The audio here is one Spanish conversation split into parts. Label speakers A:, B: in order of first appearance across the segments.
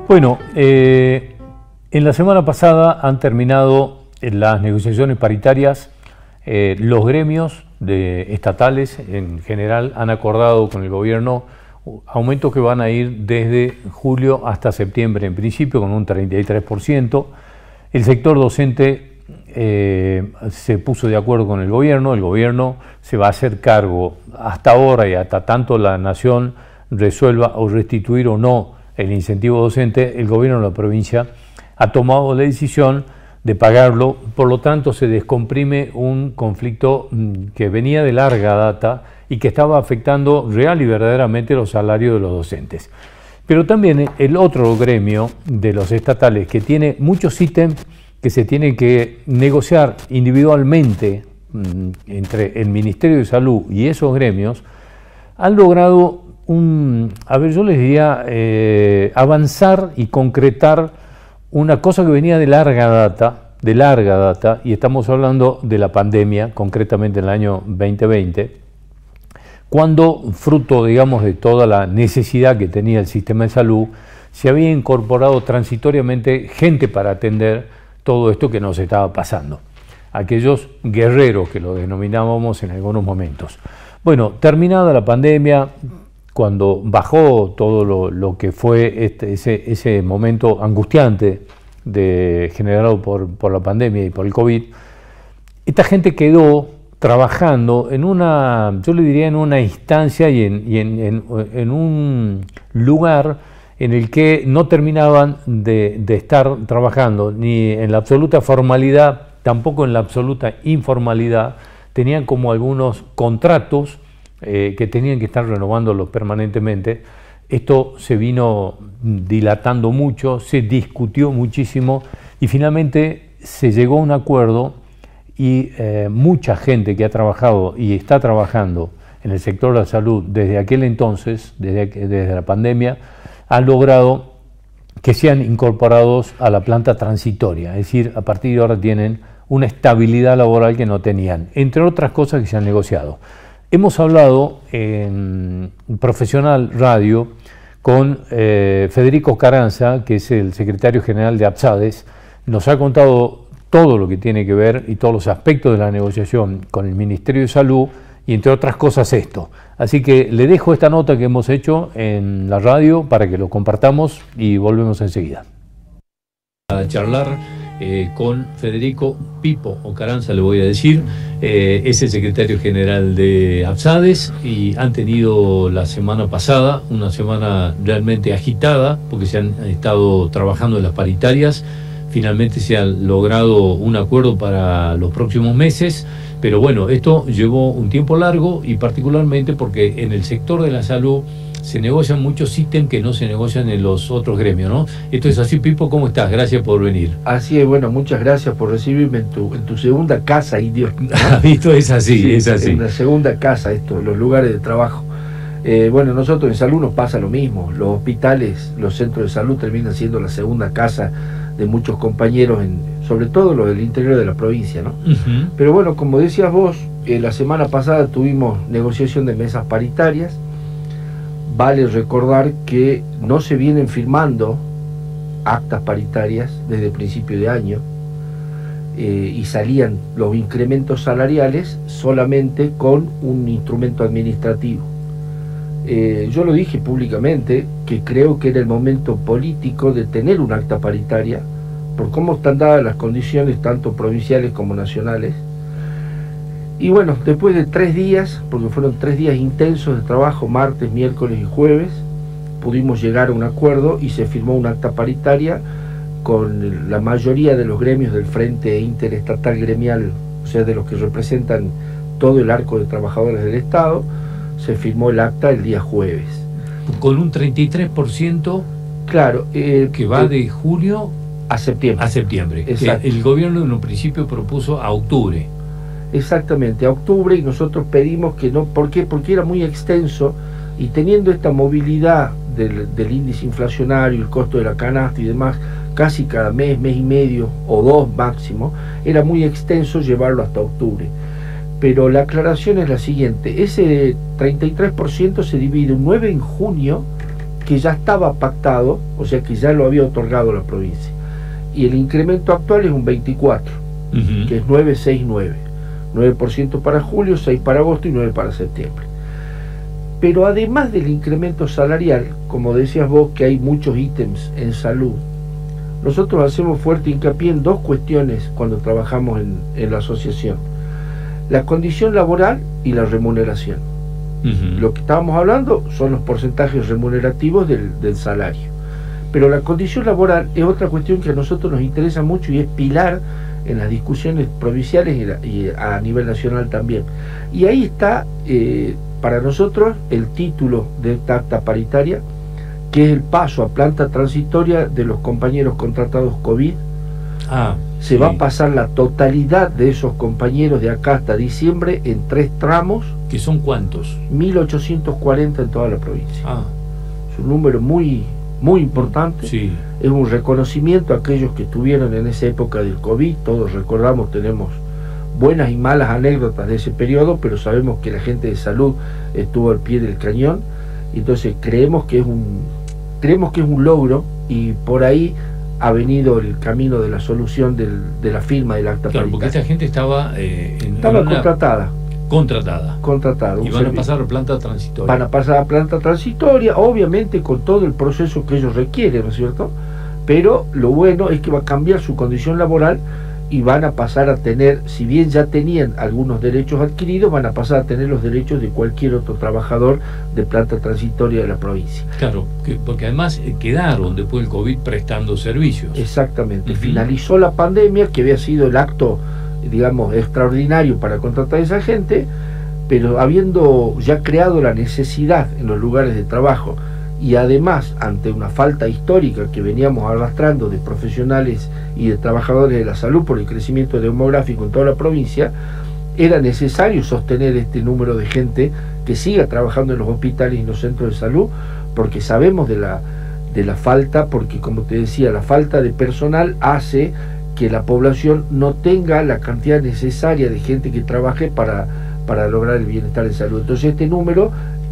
A: Bueno, en la semana pasada han terminado las negociaciones paritarias. Los gremios estatales en general han acordado con el gobierno aumentos que van a ir desde julio hasta septiembre, en principio con un 33%. El sector docente se puso de acuerdo con el gobierno se va a hacer cargo hasta ahora y hasta tanto la nación resuelva o restituir o no el incentivo docente. El gobierno de la provincia ha tomado la decisión de pagarlo, por lo tanto se descomprime un conflicto que venía de larga data y que estaba afectando real y verdaderamente los salarios de los docentes. Pero también el otro gremio de los estatales, que tiene muchos ítems que se tienen que negociar individualmente entre el Ministerio de Salud y esos gremios, han logrado yo les diría, avanzar y concretar una cosa que venía de larga data, y estamos hablando de la pandemia, concretamente en el año 2020, cuando, fruto, digamos, de toda la necesidad que tenía el sistema de salud, se había incorporado transitoriamente gente para atender todo esto que nos estaba pasando. Aquellos guerreros que lo denominábamos en algunos momentos. Bueno, terminada la pandemia, cuando bajó todo lo que fue ese momento angustiante generado por la pandemia y por el COVID, esta gente quedó trabajando en yo le diría en una instancia y en un lugar en el que no terminaban de estar trabajando ni en la absoluta formalidad, tampoco en la absoluta informalidad. Tenían como algunos contratos que tenían que estar renovándolos permanentemente. Esto se vino dilatando mucho, se discutió muchísimo y finalmente se llegó a un acuerdo y mucha gente que ha trabajado y está trabajando en el sector de la salud desde aquel entonces, desde la pandemia, han logrado que sean incorporados a la planta transitoria, es decir, a partir de ahora tienen una estabilidad laboral que no tenían, entre otras cosas que se han negociado. Hemos hablado en Profesional Radio con Federico Carranza, que es el secretario general de APSADES. Nos ha contado todo lo que tiene que ver y todos los aspectos de la negociación con el Ministerio de Salud y, entre otras cosas, esto. Así que le dejo esta nota que hemos hecho en la radio para que lo compartamos y volvemos enseguida. A charlar con Federico Pipo Carranza, le voy a decir, es el secretario general de APSADES y han tenido la semana pasada una semana realmente agitada porque se han estado trabajando en las paritarias. Finalmente se ha logrado un acuerdo para los próximos meses, pero bueno, esto llevó un tiempo largo y particularmente porque en el sector de la salud se negocian muchos ítems que no se negocian en los otros gremios, ¿no? Esto es así, Pipo, ¿cómo estás? Gracias por venir.
B: Así es, bueno, muchas gracias por recibirme en tu segunda casa, idiota.
A: Esto es así, sí, es así.
B: En la segunda casa, los lugares de trabajo. Bueno, nosotros en salud nos pasa lo mismo. Los hospitales, los centros de salud terminan siendo la segunda casa de muchos compañeros, sobre todo los del interior de la provincia, ¿no? Pero bueno, como decías vos, la semana pasada tuvimos negociación de mesas paritarias. Vale recordar que no se vienen firmando actas paritarias desde el principio de año y salían los incrementos salariales solamente con un instrumento administrativo. Yo lo dije públicamente que creo que era el momento político de tener un acta paritaria por cómo están dadas las condiciones tanto provinciales como nacionales. Y bueno, después de 3 días, porque fueron 3 días intensos de trabajo, martes, miércoles y jueves, pudimos llegar a un acuerdo y se firmó un acta paritaria con la mayoría de los gremios del Frente Interestatal Gremial, o sea, de los que representan todo el arco de trabajadores del Estado. Se firmó el acta el día jueves.
A: Con un 33%,
B: claro,
A: que va de julio
B: a septiembre.
A: A septiembre.
B: Exacto.
A: El gobierno en un principio propuso a octubre.
B: Exactamente, a octubre, y nosotros pedimos que no. ¿Por qué? Porque era muy extenso y teniendo esta movilidad del índice inflacionario, el costo de la canasta y demás, casi cada mes, mes y medio o 2 máximo, era muy extenso llevarlo hasta octubre. Pero la aclaración es la siguiente: ese 33% se divide un 9 en junio que ya estaba pactado, o sea que ya lo había otorgado la provincia. Y el incremento actual es un 24, que es 969. 9% para julio, 6 para agosto y 9 para septiembre. Pero además del incremento salarial, como decías vos que hay muchos ítems en salud, nosotros hacemos fuerte hincapié en dos cuestiones cuando trabajamos en la asociación: la condición laboral y la remuneración. Lo que estábamos hablando son los porcentajes remunerativos del salario, pero la condición laboral es otra cuestión que a nosotros nos interesa mucho y es pilar en las discusiones provinciales y a nivel nacional también. Y ahí está para nosotros el título de esta acta paritaria, que es el paso a planta transitoria de los compañeros contratados COVID. Se va a pasar la totalidad de esos compañeros de acá hasta diciembre en 3 tramos.
A: ¿Que son cuántos?
B: 1840 en toda la provincia. Es un número muy importante. Es un reconocimiento a aquellos que estuvieron en esa época del COVID. Todos recordamos, tenemos buenas y malas anécdotas de ese periodo, pero sabemos que la gente de salud estuvo al pie del cañón. Entonces creemos que es un logro, y por ahí ha venido el camino de la solución de la firma del acta paritaria.
A: Porque esta gente estaba
B: contratada.
A: Y van a pasar a planta transitoria.
B: Van a pasar a planta transitoria, obviamente con todo el proceso que ellos requieren, ¿no es cierto? Pero lo bueno es que va a cambiar su condición laboral y van a pasar a tener, si bien ya tenían algunos derechos adquiridos, van a pasar a tener los derechos de cualquier otro trabajador de planta transitoria de la provincia.
A: Claro, porque además quedaron después del COVID prestando servicios.
B: Exactamente. Finalizó la pandemia, que había sido el acto, digamos, extraordinario para contratar a esa gente, pero habiendo ya creado la necesidad en los lugares de trabajo, y además ante una falta histórica que veníamos arrastrando de profesionales y de trabajadores de la salud por el crecimiento demográfico en toda la provincia, era necesario sostener este número de gente que siga trabajando en los hospitales y en los centros de salud, porque sabemos de la falta, porque como te decía, la falta de personal hace que la población no tenga la cantidad necesaria de gente que trabaje para lograr el bienestar de salud. Entonces este número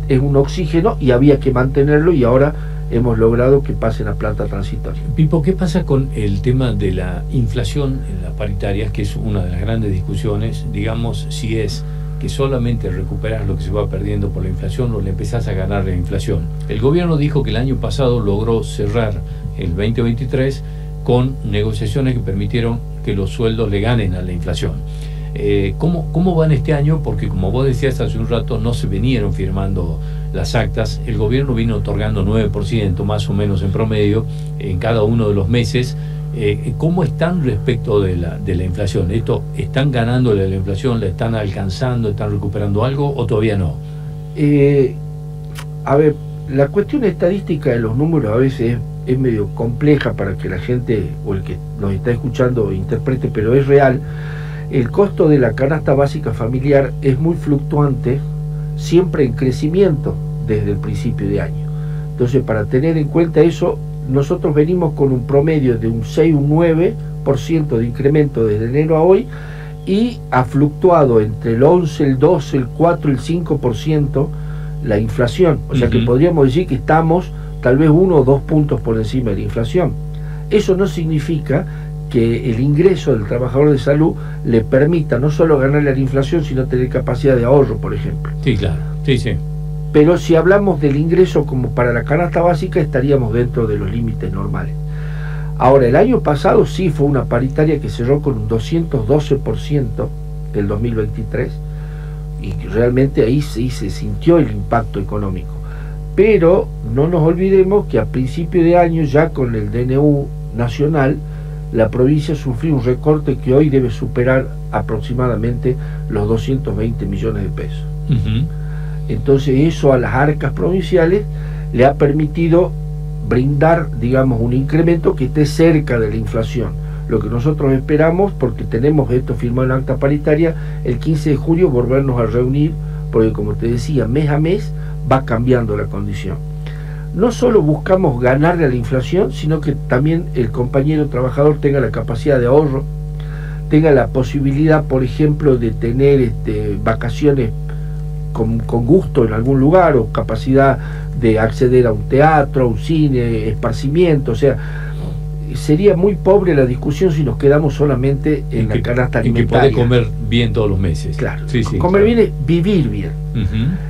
B: es un oxígeno y había que mantenerlo, y ahora hemos logrado que pasen a planta transitoria.
A: Pipo, ¿qué pasa con el tema de la inflación en las paritarias, que es una de las grandes discusiones? Digamos, si es que solamente recuperás lo que se va perdiendo por la inflación o le empezás a ganar la inflación. El gobierno dijo que el año pasado logró cerrar el 2023 con negociaciones que permitieron que los sueldos le ganen a la inflación. ¿Cómo van este año? Porque como vos decías hace un rato, no se vinieron firmando las actas. El gobierno vino otorgando 9% más o menos en promedio en cada uno de los meses. ¿Cómo están respecto de la inflación? ¿Están ganándole a la inflación? ¿La están alcanzando? ¿Están recuperando algo o todavía no?
B: A ver, la cuestión estadística de los números a veces es medio compleja para que la gente o el que nos está escuchando interprete, pero es real. El costo de la canasta básica familiar es muy fluctuante, siempre en crecimiento desde el principio de año. Entonces, para tener en cuenta eso, nosotros venimos con un promedio de un 6, un 9% de incremento desde enero a hoy, y ha fluctuado entre el 11, el 12, el 4, el 5% la inflación. O sea que podríamos decir que estamos tal vez 1 o 2 puntos por encima de la inflación. Eso no significa que el ingreso del trabajador de salud le permita no solo ganarle a la inflación, sino tener capacidad de ahorro, por ejemplo.
A: Sí, claro. Sí.
B: Pero si hablamos del ingreso como para la canasta básica, estaríamos dentro de los límites normales. Ahora, el año pasado sí fue una paritaria que cerró con un 212% del 2023, y realmente ahí sí se sintió el impacto económico. Pero no nos olvidemos que a principio de año, ya con el DNU nacional, la provincia sufrió un recorte que hoy debe superar aproximadamente los 220 millones de pesos. Entonces eso a las arcas provinciales le ha permitido brindar, digamos, un incremento que esté cerca de la inflación. Lo que nosotros esperamos, porque tenemos esto firmado en acta paritaria, el 15 de julio volvernos a reunir, porque como te decía, mes a mes va cambiando la condición. No solo buscamos ganarle a la inflación, sino que también el compañero trabajador tenga la capacidad de ahorro, tenga la posibilidad, por ejemplo, de tener vacaciones con gusto en algún lugar, o capacidad de acceder a un teatro, a un cine, esparcimiento. O sea, sería muy pobre la discusión si nos quedamos solamente en la canasta alimentaria.
A: En que podés comer bien todos los meses.
B: Claro,
A: sí,
B: comer
A: claro.
B: bien es vivir bien.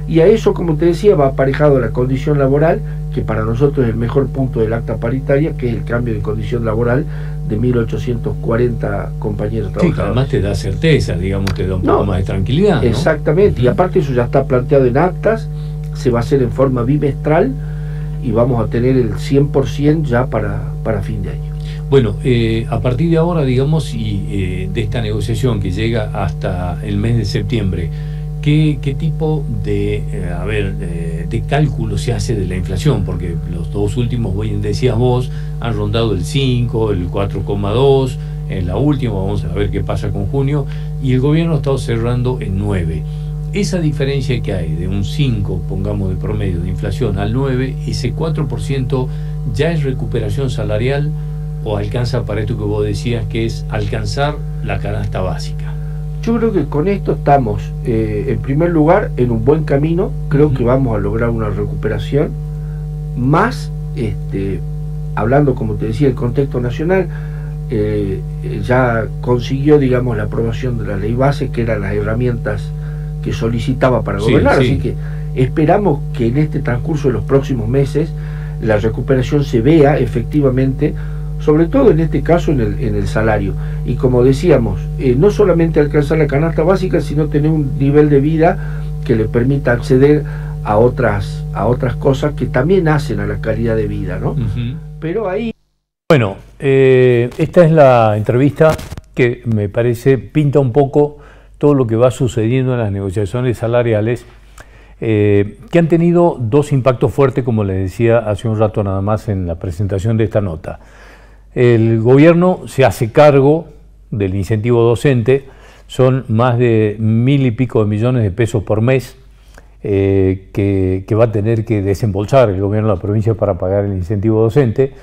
B: Y a eso, como te decía, va aparejado la condición laboral, que para nosotros es el mejor punto del acta paritaria, que es el cambio de condición laboral de 1840 compañeros trabajadores.
A: Sí, además te da certeza, digamos, te da un poco más de tranquilidad, ¿no?
B: Exactamente, y aparte eso ya está planteado en actas, se va a hacer en forma bimestral y vamos a tener el 100% ya para fin de año.
A: Bueno, a partir de ahora, digamos, y de esta negociación que llega hasta el mes de septiembre, ¿qué tipo de cálculo se hace de la inflación? Porque los dos últimos, decías vos, han rondado el 5, el 4,2, en la última, vamos a ver qué pasa con junio, y el gobierno ha estado cerrando en 9. Esa diferencia que hay de un 5, pongamos de promedio de inflación, al 9, ese 4%, ¿ya es recuperación salarial o alcanza para esto que vos decías, que es alcanzar la canasta básica?
B: Yo creo que con esto estamos, en primer lugar, en un buen camino. Creo que vamos a lograr una recuperación más, hablando, como te decía, el contexto nacional. Ya consiguió, digamos, la aprobación de la ley base, que eran las herramientas que solicitaba para gobernar. Así que esperamos que en este transcurso de los próximos meses la recuperación se vea efectivamente, sobre todo en este caso en el salario. Y como decíamos, no solamente alcanzar la canasta básica, sino tener un nivel de vida que le permita acceder a otras cosas que también hacen a la calidad de vida, ¿no? Pero ahí...
A: Bueno, esta es la entrevista que me parece pinta un poco todo lo que va sucediendo en las negociaciones salariales, que han tenido dos impactos fuertes, como les decía hace un rato nada más en la presentación de esta nota. El gobierno se hace cargo del incentivo docente, son más de 1.000 y pico de millones de pesos por mes que va a tener que desembolsar el gobierno de la provincia para pagar el incentivo docente.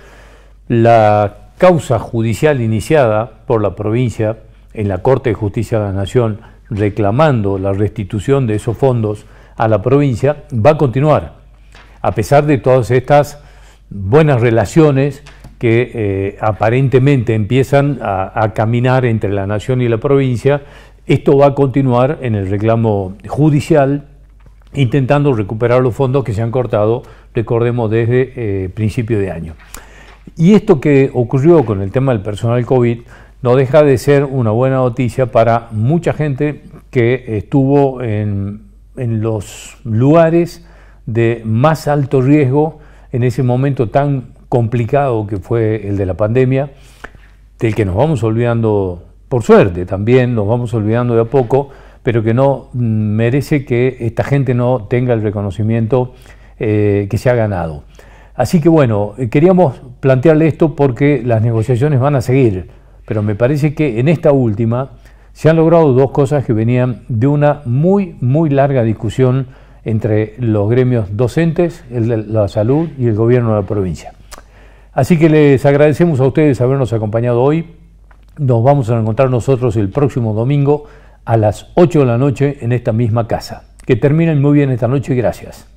A: La causa judicial iniciada por la provincia en la Corte de Justicia de la Nación reclamando la restitución de esos fondos a la provincia va a continuar, a pesar de todas estas buenas relaciones que aparentemente empiezan a caminar entre la Nación y la provincia. Esto va a continuar en el reclamo judicial, intentando recuperar los fondos que se han cortado, recordemos, desde principio de año. Y esto que ocurrió con el tema del personal COVID no deja de ser una buena noticia para mucha gente que estuvo en los lugares de más alto riesgo en ese momento tan complicado que fue el de la pandemia, del que nos vamos olvidando, por suerte también nos vamos olvidando de a poco, pero que no merece que esta gente no tenga el reconocimiento que se ha ganado. Así que bueno, queríamos plantearle esto porque las negociaciones van a seguir, pero me parece que en esta última se han logrado dos cosas que venían de una muy larga discusión entre los gremios docentes, el de la salud y el gobierno de la provincia. Así que les agradecemos a ustedes habernos acompañado hoy. Nos vamos a encontrar nosotros el próximo domingo a las 8 de la noche en esta misma casa. Que terminen muy bien esta noche y gracias.